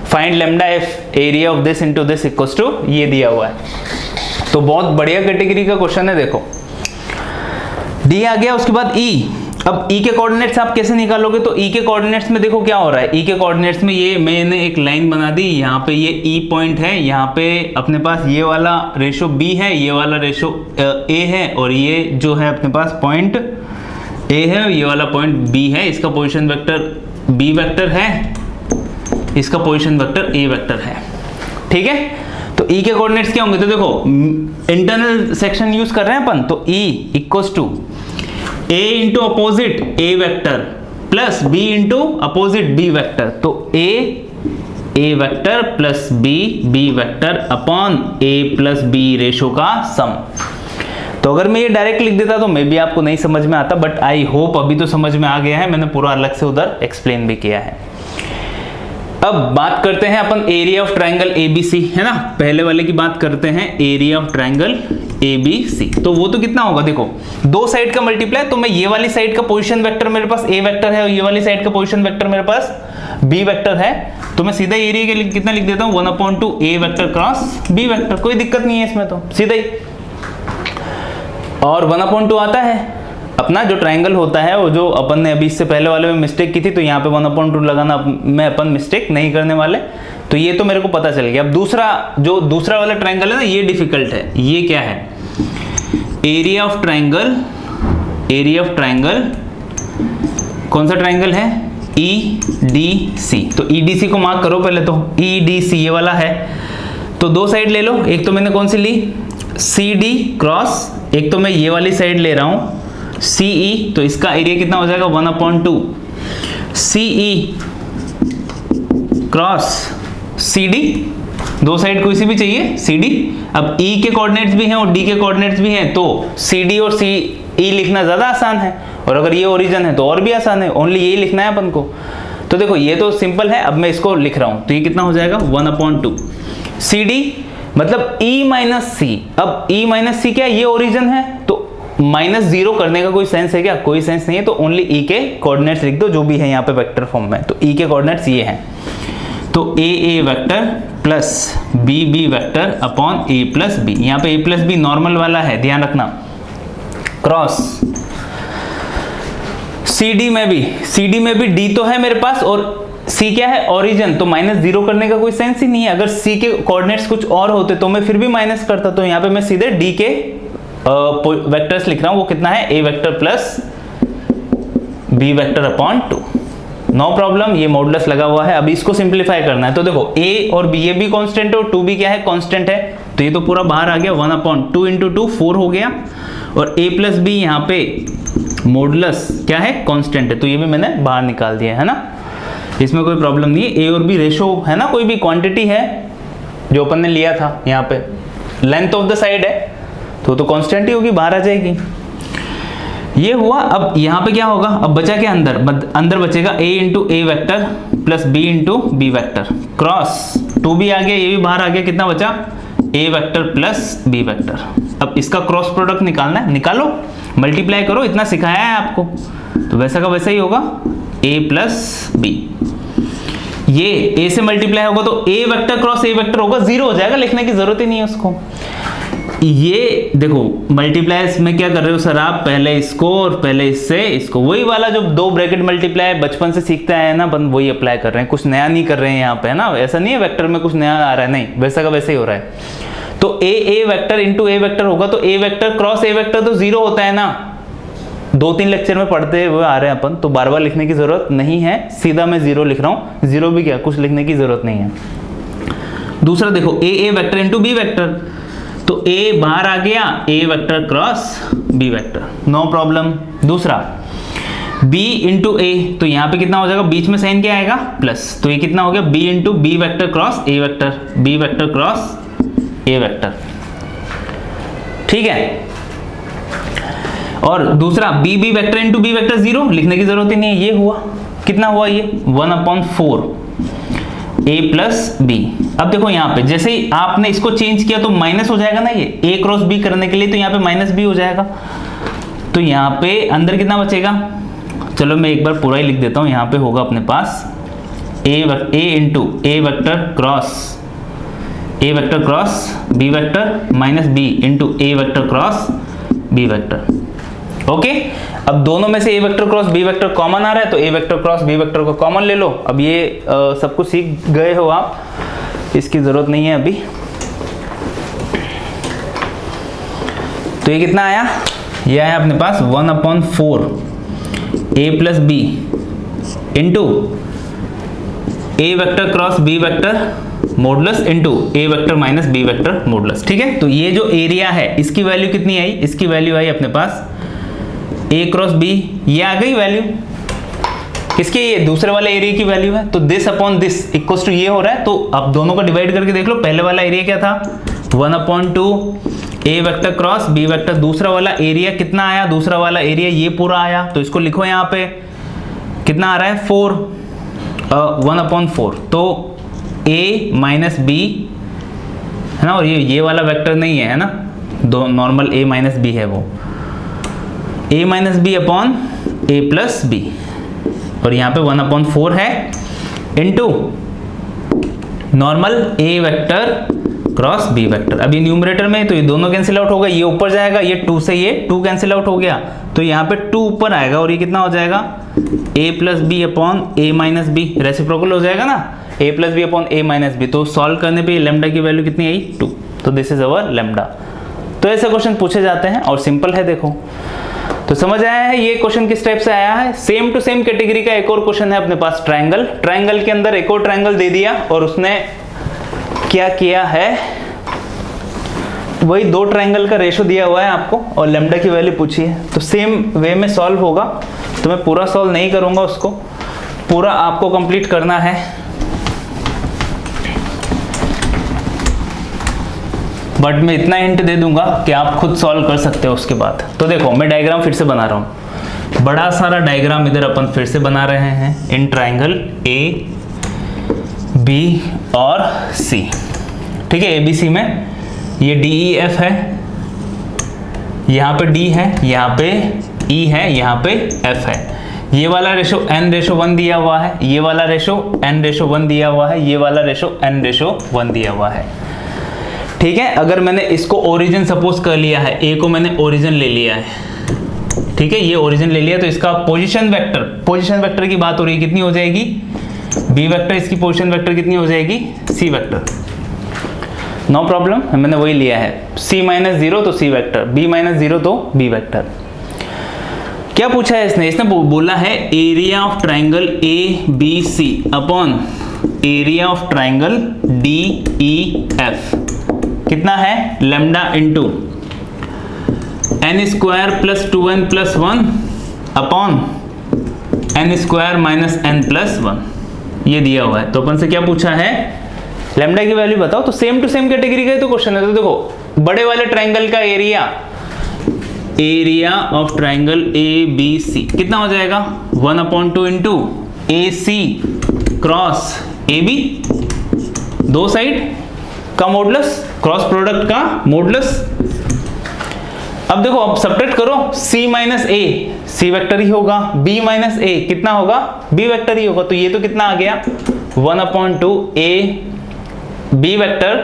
S1: Find lambda if area of this into this equals to, ये दिया हुआ है। तो बहुत बढ़िया कैटेगरी का क्वेश्चन है। देखो D आ गया, उसके बाद E। अब E के कोऑर्डिनेट्स आप कैसे निकालोगे, तो E के कोऑर्डिनेट्स में देखो क्या हो रहा है। E के कोऑर्डिनेट्स में ये मैंने एक लाइन बना दी, यहाँ पे ये E पॉइंट है, यहाँ पे अपने पास ये वाला रेशो B है, ये वाला रेशो A है, और ये जो है अपने पास पॉइंट A है, ये वाला पॉइंट B है। इसका पोजीशन वेक्टर B वेक्टर है, इसका पोजीशन वेक्टर A वेक्टर है, ठीक है। तो E के कोऑर्डिनेट्स क्या होंगे, तो देखो इंटरनल सेक्शन यूज कर रहे हैं अपन, तो E equals to A into opposite A vector plus B into opposite B vector, तो A vector plus B vector upon A plus B ratio का सम। तो अगर मैं ये डायरेक्ट लिख देता तो मे भी आपको नहीं समझ में आता, बट आई होप अभी तो समझ में आ गया है, मैंने पूरा अलग से उधर एक्सप्लेन भी किया है। अब बात करते हैं अपन एरिया ऑफ ट्राइंगल ABC, है ना। पहले वाले की बात करते हैं, एरिया ऑफ ट्राइंगल ABC। तो वो तो कितना होगा, देखो दो साइड का मल्टीप्लाई, तो मैं ये वाली साइड का पोजीशन वेक्टर मेरे पास A वेक्टर है और ये वाली साइड का पोजीशन वेक्टर मेरे पास B वेक्टर है, तो मैं सीधा एरिया के लिए कितना लिख देता हूँ, 1/2 A vector cross B vector. कोई दिक्कत नहीं है इसमें, तो सीधा ही। और 1/2 आता है अपना जो ट्राइंगल होता है, वो जो अपन ने अभी इससे पहले वाले में मिस्टेक की थी, तो यहाँ पे 1/2 लगाना में अपन मिस्टेक नहीं करने वाले। तो ये तो मेरे को पता चल गया। अब दूसरा वाला ट्राइंगल है ना, ये डिफिकल्ट है। ये क्या है, एरिया ऑफ ट्राइंगल कौन सा ट्राइंगल है? EDC। तो EDC को मार्क करो पहले तो, EDC ये वाला है। तो दो साइड ले लो, एक तो मैंने कौन सी ली? CD क्रॉस, एक तो मैं ये वाली साइड ले रहा हूं CE। तो इसका एरिया कितना हो जाएगा? 1/2 CE क्रॉस CD। दो साइड कोई सी भी चाहिए CD। अब E के कोऑर्डिनेट्स भी हैं और D के कोऑर्डिनेट्स भी हैं, तो CD और CE लिखना ज्यादा आसान है, और अगर ये ओरिजिन है तो और भी आसान है, ओनली यही लिखना है अपन को। तो देखो ये तो सिंपल है, अब मैं इसको लिख रहा हूं, तो ये कितना हो जाएगा? 1/2 CD मतलब E माइनस C। अब E माइनस C क्या है? ये ओरिजिन है, तो -0 करने का कोई सेंस है क्या? कोई सेंस नहीं है, तो ओनली E के कोऑर्डिनेट्स लिख दो, जो भी है यहाँ पे वेक्टर फॉर्म में। तो E के कोऑर्डिनेट्स ये हैं, तो AA vector plus BB vector upon A plus B। यहाँ पे A प्लस B नॉर्मल वाला है, ध्यान रखना, क्रॉस CD में भी D तो है मेरे पास, और C क्या है? ओरिजिन। तो -0 करने का कोई सेंस ही नहीं है। अगर C के कोऑर्डिनेट्स कुछ और होते तो मैं फिर भी माइनस करता। तो यहाँ पे मैं सीधे D के वेक्टर्स लिख रहा हूं, वो कितना है? A vector plus B vector upon 2। No problem, ये मॉडुलस लगा हुआ है। अब इसको सिंप्लीफाई करना है, तो देखो A और B ये भी कांस्टेंट है और 2 भी क्या है? कांस्टेंट है। तो ये तो पूरा बाहर आ गया, 1/2 × 2 4 हो गया, और A प्लस B यहाँ पे मॉडुलस क्या है? कांस्टेंट है, तो ये भी मैंने बाहर निकाल दिया है ना, इसमें कोई प्रॉब्लम नहीं है। A और B रेशो है ना, कोई भी क्वांटिटी है जो अपन ने लिया था, यहाँ पे लेंथ ऑफ द साइड है, तो कांस्टेंट ही होगी, बाहर आ जाएगी। ये हुआ। अब यहाँ पे क्या होगा? अब बचा क्या? अंदर बचेगा A × A vector plus B × B vector cross 2 भी आ गया, ये भी बाहर आ गया, कितना बचा? A vector plus B vector. अब इसका क्रॉस प्रोडक्ट निकालना है, निकालो, मल्टीप्लाई करो, इतना सिखाया है आपको, तो वैसा का वैसा ही होगा, A प्लस B। ये A से मल्टीप्लाई होगा तो A vector cross A vector होगा, 0 हो जाएगा, लिखने की जरूरत ही नहीं है उसको। ये देखो मल्टीप्लाई में क्या कर रहे हो सर आप? पहले इसको और पहले इससे इसको, वही वाला जो 2 ब्रैकेट मल्टीप्लाई बचपन से सीखते आए ना अपन, वही अप्लाई कर रहे हैं, कुछ नया नहीं कर रहे हैं यहाँ पे, है ना। ऐसा नहीं है वेक्टर में कुछ नया आ रहा है, नहीं, वैसा का वैसे ही हो रहा है। तो A vector into A vector होगा, तो A vector cross A vector तो 0 होता है ना, 2-3 लेक्चर में पढ़ते हुए आ रहे हैं अपन, तो बार बार लिखने की जरूरत नहीं है, सीधा मैं 0 लिख रहा हूँ। 0 भी क्या, कुछ लिखने की जरूरत नहीं है। दूसरा देखो A vector into B vector, तो A बाहर आ गया, A vector cross B vector, no problem. दूसरा B इंटू A, तो यहाँ पे कितना हो जाएगा? बीच में साइन क्या आएगा? प्लस, तो ये कितना हो गया? B into B vector cross A vector, B vector cross A vector, ठीक है। और दूसरा B vector into B vector 0, लिखने की जरूरत ही नहीं है। ये हुआ, कितना हुआ? ये 1/4 A प्लस B। अब देखो यहाँ पे जैसे ही आपने इसको चेंज किया तो माइनस हो जाएगा ना, ये A क्रॉस B करने के लिए, तो यहाँ पे माइनस B हो जाएगा। तो यहाँ पे अंदर कितना बचेगा? चलो मैं एक बार पूरा ही लिख देता हूँ। यहाँ पे होगा अपने पास A into A vector cross B vector minus B into A vector cross B vector. Okay, अब दोनों में से A vector cross B vector common आ रहा है, तो A vector cross B vector को कॉमन ले लो। अब ये सब कुछ सीख गए हो आप, इसकी जरूरत नहीं है अभी। तो ये कितना आया? ये आया अपने पास 1/4 A plus B into A vector cross B vector modulus into A vector minus B vector modulus, ठीक है। तो ये जो एरिया है इसकी वैल्यू कितनी आई? इसकी वैल्यू आई अपने पास A क्रॉस B, ये आ गई वैल्यू किसकी? ये दूसरे वाले एरिया की वैल्यू है। तो this upon this equals to ये हो रहा है, तो अब दोनों को डिवाइड करके देख लो। पहले वाला एरिया क्या था? 1/2 A vector cross B vector. दूसरा वाला एरिया कितना आया? दूसरा वाला एरिया ये पूरा आया, तो इसको लिखो यहाँ पे कितना आ रहा है? 1/4। तो A माइनस B है ना, और ये वाला वेक्टर नहीं है ना, दो नॉर्मल A माइनस B है, वो A minus B upon A plus B, और यहाँ पे 1/4 है into normal A vector cross B vector. अभी न्यूमरेटर में तो ये दोनों कैंसिल आउट होगा, ये ऊपर जाएगा, ये 2 से ये 2 कैंसिल आउट हो गया, तो यहाँ पे 2 ऊपर आएगा, और ये कितना हो जाएगा? A plus B upon A minus B, reciprocal हो जाएगा ना, A plus B upon A minus B। तो सॉल्व करने पे लैम्डा की वैल्यू कितनी आई? 2। तो दिस इज अवर लैम्डा। तो ऐसे क्वेश्चन पूछे जाते हैं और सिंपल है। देखो तो समझ आया है ये क्वेश्चन किस टाइप से आया है। सेम टू सेम कैटेगरी का एक और क्वेश्चन है अपने पास, ट्रायंगल। ट्रायंगल के अंदर एक और ट्रायंगल दे दिया और उसने क्या किया है, वही दो ट्रायंगल का रेशो दिया हुआ है आपको और लैम्डा की वैल्यू पूछी है। तो सेम वे में सॉल्व होगा, तो मैं पूरा सॉल्व नहीं करूंगा, उसको पूरा आपको कंप्लीट करना है। बट मैं इतना हिंट दे दूंगा कि आप खुद सॉल्व कर सकते हो उसके बाद। तो देखो मैं डायग्राम फिर से बना रहा हूं, बड़ा सारा डायग्राम इधर अपन फिर से बना रहे हैं इन ट्रायंगल ए बी और सी। ठीक है, ABC में ये DEF है, यहाँ पे D है, यहाँ पे E है, यहाँ पे F है। ये वाला रेशो n/1 दिया हुआ है, ये वाला रेशो n/1 दिया हुआ है, ये वाला रेशो n/1 दिया हुआ है। ठीक है, अगर मैंने इसको ओरिजिन सपोज कर लिया है, A को मैंने ओरिजिन ले लिया है, ठीक है, ये ओरिजिन ले लिया, तो इसका पोजीशन वेक्टर की बात हो रही है, कितनी हो जाएगी B वेक्टर, इसकी पोजीशन वेक्टर कितनी हो जाएगी C वेक्टर। नो प्रॉब्लम, मैंने वही लिया है, C-0 तो C वेक्टर, B-0 तो B वेक्टर। क्या पूछा है इसने बोला है area of triangle ABC upon area of triangle DEF कितना है, lambda into n² + 2n + 1 upon n² - n + 1 ये दिया हुआ है। तो अपन से क्या पूछा है, लैम्डा की वैल्यू बताओ। तो सेम टू सेम कैटेगरी का तो क्वेश्चन है। तो देखो बड़े वाले ट्राइंगल का एरिया ऑफ ट्राइंगल ABC कितना हो जाएगा, 1/2 इंटू AC क्रॉस AB, दो साइड का मॉडुलस, क्रॉस प्रोडक्ट का मॉडुलस। अब देखो, अब सब्ट्रैक्ट करो, C वेक्टर ही होगा, B - A कितना होगा, B वेक्टर ही होगा। तो ये तो कितना आ गया, 1/2 B vector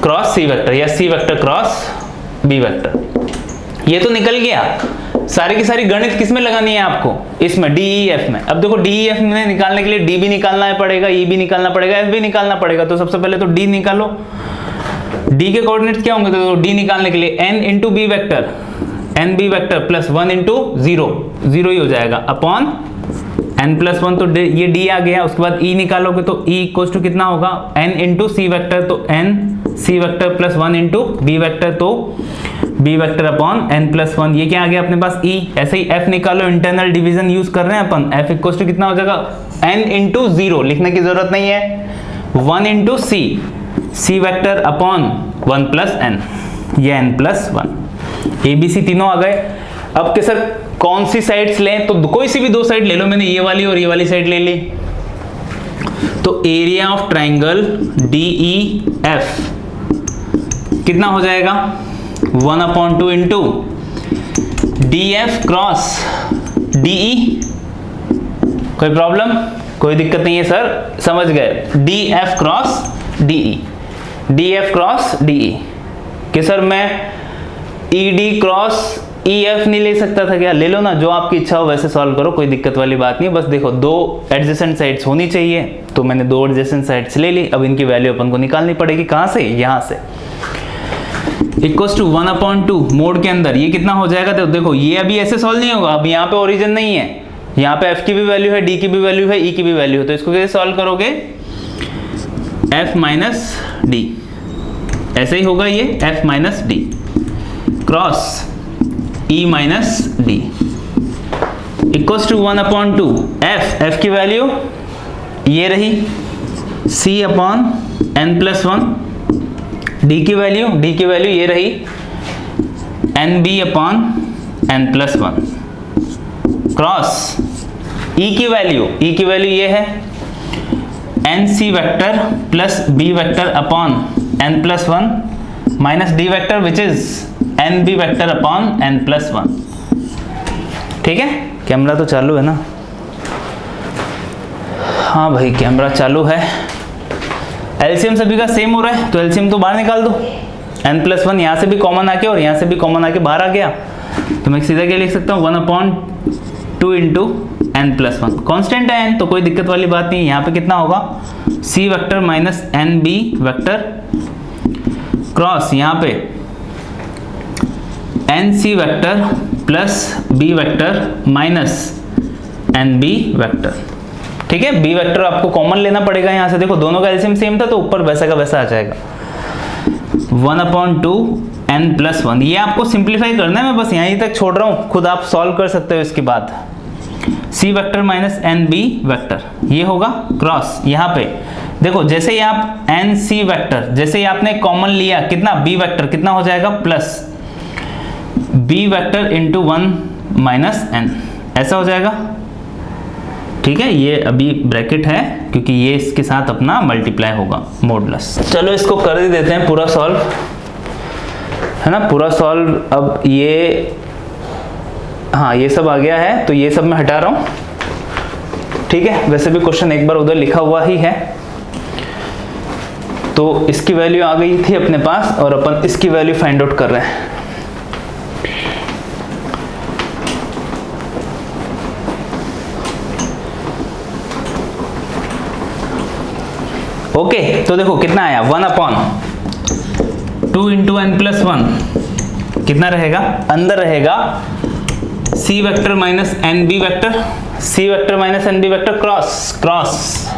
S1: cross C vector या C vector cross B vector. ये तो निकल गया। सारी की सारी गणित किसमें लगानी है आपको, इसमें DEF में। अब देखो DEF में निकालने के लिए D भी निकालना पड़ेगा, E भी निकालना पड़ेगा, F भी निकालना पड़ेगा। तो सबसे पहले तो D निकालो। D के कोऑर्डिनेट्स क्या होंगे, तो D निकालने के लिए n into B vector, NB vector plus 1 into 0 ही हो जाएगा अपॉन n+1। तो ये D आ गया। उसके बाद E निकालोगे तो E इक्वल्स टू कितना होगा, n इंटू C वेक्टर, तो n C vector plus 1 into B vector, तो B वेक्टर अपॉन n+1। ये क्या आ गया अपने पास, E। ऐसे ही F निकालो, इंटरनल डिवीजन यूज कर रहे हैं अपन। F इक्वल्स टू कितना हो जाएगा, n इंटू 0 लिखने की जरूरत नहीं है, 1 into C vector upon 1 plus n, ये n+1। ABC तीनों आ गए। अब के सर कौन सी साइड्स लें, तो कोई सी भी दो साइड ले लो। मैंने ये वाली और ये वाली साइड ले ली। तो एरिया ऑफ ट्राइंगल DEF कितना हो जाएगा, 1/2 इंटू DF क्रॉस DE। कोई प्रॉब्लम, कोई दिक्कत नहीं है सर, समझ गए। DF cross DE, DF cross DE कि सर मैं ED क्रॉस EF नहीं ले सकता था क्या, ले लो ना, जो आपकी इच्छा हो वैसे सॉल्व करो, कोई दिक्कत वाली बात नहीं है। बस देखो दो एडजेसेंट साइड्स होनी चाहिए, तो मैंने दो एडजेसेंट साइड्स ले ली। अब इनकी वैल्यू अपन को निकालनी पड़ेगी, कहां से, यहां से। इक्वल्स टू 1/2 मोड के अंदर ये कितना हो जाएगा, तो देखो ये अभी ऐसे सॉल्व नहीं होगा। अब यहाँ पे ओरिजिन नहीं है, यहाँ पे F की भी वैल्यू है, D की भी वैल्यू है, E की भी वैल्यू है। तो इसको कैसे सॉल्व करोगे, F - D, ऐसे ही होगा ये F - D cross E - D equals to 1/2 F की वैल्यू ये रही, C अपॉन n+1, D की वैल्यू ये रही, NB upon n+1 cross E की वैल्यू ये है, NC vector plus B vector upon n+1 minus D vector which is NB vector upon n+1। ठीक है, कैमरा तो चालू है ना, हाँ भाई कैमरा चालू है। एलसीएम सभी का सेम हो रहा है, तो एलसीएम तो बाहर निकाल दो। n+1 यहाँ से भी कॉमन आके और यहाँ से भी कॉमन आके बाहर आ गया, तो मैं सीधा क्या लिख सकता हूँ, 1/2 इंटू n+1। कॉन्स्टेंट है n, तो कोई दिक्कत वाली बात नहीं। यहाँ पे कितना होगा, C vector minus NB vector cross यहाँ पे N C vector plus B vector minus N B vector. ठीक है, बी वेक्टर आपको कॉमन लेना पड़ेगा यहां से, देखो दोनों का एलसीएम सेम था तो ऊपर वैसा का वैसा आ जाएगा 1/2 n + 1। ये आपको सिंप्लीफाई करना है, मैं बस यहीं तक छोड़ रहा हूं, खुद आप सॉल्व कर सकते हो इसके बाद। C vector minus N B vector, ये होगा क्रॉस। यहाँ पे देखो जैसे ही आप एन सी वेक्टर, जैसे ही आपने कॉमन लिया कितना, बी वेक्टर कितना हो जाएगा, plus B vector into 1 minus N, ऐसा हो जाएगा। ठीक है, ये अभी ब्रैकेट है क्योंकि ये इसके साथ अपना मल्टीप्लाई होगा मॉडुलस। चलो इसको कर ही देते हैं पूरा सॉल्व, है ना, पूरा सॉल्व। अब ये, हाँ ये सब आ गया है तो ये सब मैं हटा रहा हूं। ठीक है, वैसे भी क्वेश्चन एक बार उधर लिखा हुआ ही है, तो इसकी वैल्यू आ गई थी अपने पास और अपन इसकी वैल्यू फाइंड आउट कर रहे हैं। ओके, तो देखो कितना आया, 1/2 × n + 1 कितना रहेगा, अंदर रहेगा C vector minus N B vector, C vector minus N B vector cross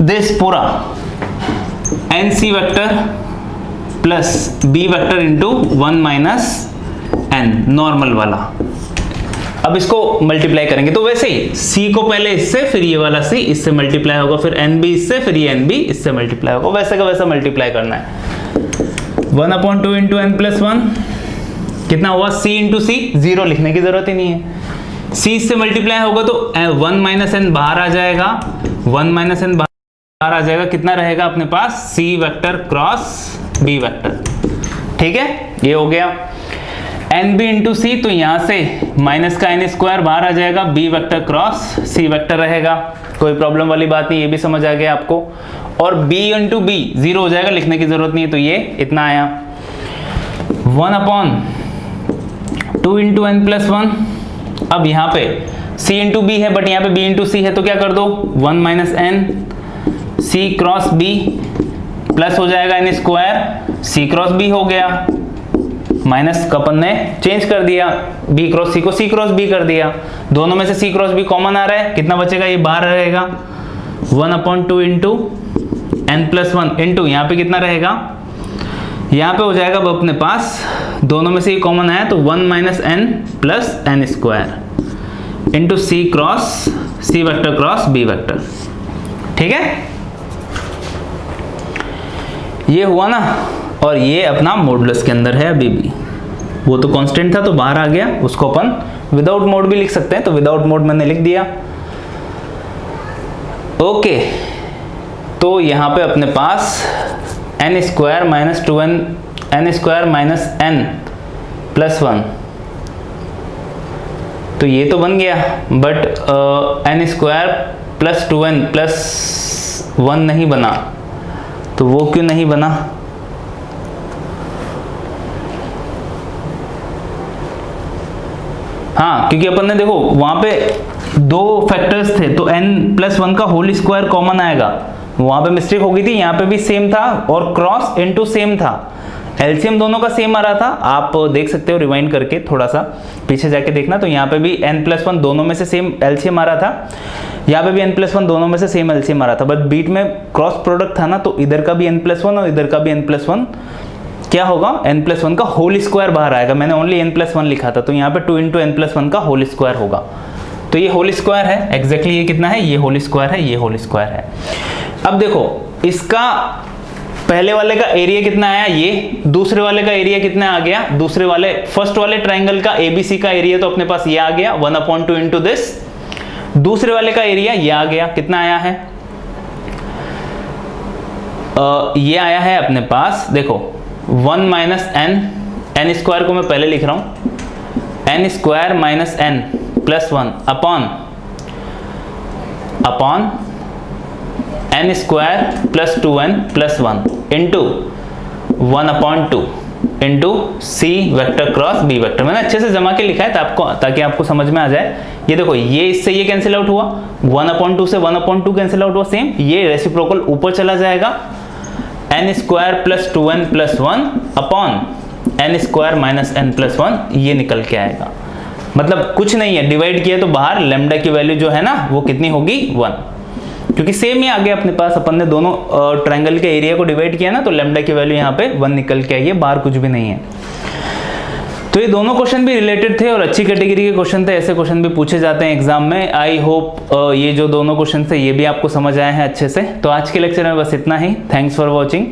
S1: this पूरा N C vector plus B vector into 1 minus N normal वाला। अब इसको मल्टीप्लाई करेंगे तो वैसे ही c को पहले इससे, फिर ये वाला c इससे मल्टीप्लाई होगा, फिर n b इससे, फिर ये n b इससे मल्टीप्लाई होगा, वैसे का वैसा मल्टीप्लाई करना है। 1/2 × n + 1 कितना हुआ, c × c, जीरो लिखने की जरूरत ही नहीं है। c से मल्टीप्लाई होगा तो 1 माइनस n बाहर आ जाएगा, 1 माइनस n बाहर आ जाएगा, कितना रहेगा अपने पास, c vector cross b vector. ठीक है, ये हो गया। एन बी इंटू सी, तो यहां से माइनस का n स्क्वायर बाहर आ जाएगा, B vector cross C vector रहेगा, कोई प्रॉब्लम वाली बात नहीं, ये भी समझ आ गया आपको। और b इंटू बी जीरो हो जाएगा, लिखने की जरूरत नहीं है, तो ये इतना आया 1/2 × n + 1। अब यहाँ पे c इंटू बी है बट यहाँ पे b इंटू सी है, तो क्या कर दो 1 minus n c cross b plus हो जाएगा n square, c cross b हो गया, माइनस का अपन ने चेंज कर दिया, b क्रॉस c को c क्रॉस b कर दिया, दोनों में से c क्रॉस b कॉमन आ रहा है, कितना बचेगा, ये बाहर रहेगा 1/2 × n + 1 इंटू यहाँ पे कितना रहेगा, यहाँ पे हो जाएगा अब अपने पास दोनों में से ये कॉमन आया तो 1 minus n plus n square into c cross c vector cross b vector. ठीक है, ये हुआ ना, और ये अपना मॉडुलस के अंदर है अभी भी, वो तो कांस्टेंट था तो बाहर आ गया, उसको अपन विदाउट मोड भी लिख सकते हैं, तो विदाउट मोड मैंने लिख दिया। ओके, तो यहाँ पे अपने पास n square minus 2n, n square minus n + 1, तो ये तो बन गया, but n square plus 2n + 1 नहीं बना, तो वो क्यों नहीं बना, हाँ क्योंकि अपन ने देखो वहां पे दो फैक्टर्स थे तो n + 1 का होल स्क्वायर कॉमन आएगा, वहां पे मिस्टेक हो गई थी, यहाँ पे भी सेम था और क्रॉस इनटू सेम था, एलसीएम दोनों का सेम आ रहा था, आप देख सकते हो रिवाइंड करके थोड़ा सा पीछे जाके देखना, तो यहाँ पे भी n + 1 दोनों में से सेम एलसीएम आ रहा था, यहाँ पे भी n + 1 दोनों में से सेम एलसीएम आ रहा था, बट बीट में क्रॉस प्रोडक्ट था ना, तो इधर का भी n + 1 और इधर का भी n + 1 क्या होगा, n + 1 का होल स्क्वायर बाहर आएगा, मैंने ओनली n + 1 लिखा था, तो यहाँ पे 2 × n + 1 का होल स्क्वायर होगा, तो ये होल स्क्वायर है एग्जैक्टली, ये कितना है, ये होल स्क्वायर है, ये होल स्क्वायर है। अब देखो इसका पहले वाले का एरिया कितना आया, ये दूसरे वाले का एरिया कितना आ गया, दूसरे वाले फर्स्ट वाले ट्राइंगल का ABC का एरिया तो अपने पास ये आ गया 1/2 इंटू दिस, दूसरे वाले का एरिया ये आ गया, कितना आया है, ये आया है अपने पास, देखो 1 माइनस n स्क्वायर को मैं पहले लिख रहा हूं, n square minus n + 1 upon n square plus 2n + 1 into 1/2 into c vector cross b vector. मैंने अच्छे से जमा के लिखा है ताकि आपको समझ में आ जाए। ये देखो ये इससे ये कैंसिल आउट हुआ, 1/2 से 1/2 कैंसिल आउट हुआ, सेम ये रेसिप्रोकल ऊपर चला जाएगा, n square plus 2n + 1 upon n square minus n+1 ये निकल के आएगा। मतलब कुछ नहीं है, डिवाइड किया तो बाहर लैम्डा की वैल्यू जो है ना वो कितनी होगी 1, क्योंकि सेम ही आ गया अपने पास, अपन ने दोनों ट्रायंगल के एरिया को डिवाइड किया ना तो लैम्डा की वैल्यू यहाँ पे 1 निकल के आई है, बाहर कुछ भी नहीं है। तो ये दोनों क्वेश्चन भी रिलेटेड थे और अच्छी कैटेगरी के क्वेश्चन थे, ऐसे क्वेश्चन भी पूछे जाते हैं एग्जाम में। आई होप ये जो दोनों क्वेश्चन थे ये भी आपको समझ आए हैं अच्छे से। तो आज के लेक्चर में बस इतना ही। Thanks for watching,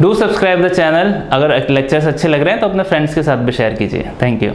S1: do subscribe the channel. अगर लेक्चर्स अच्छे लग रहे हैं तो अपने फ्रेंड्स के साथ भी शेयर कीजिए। Thank you.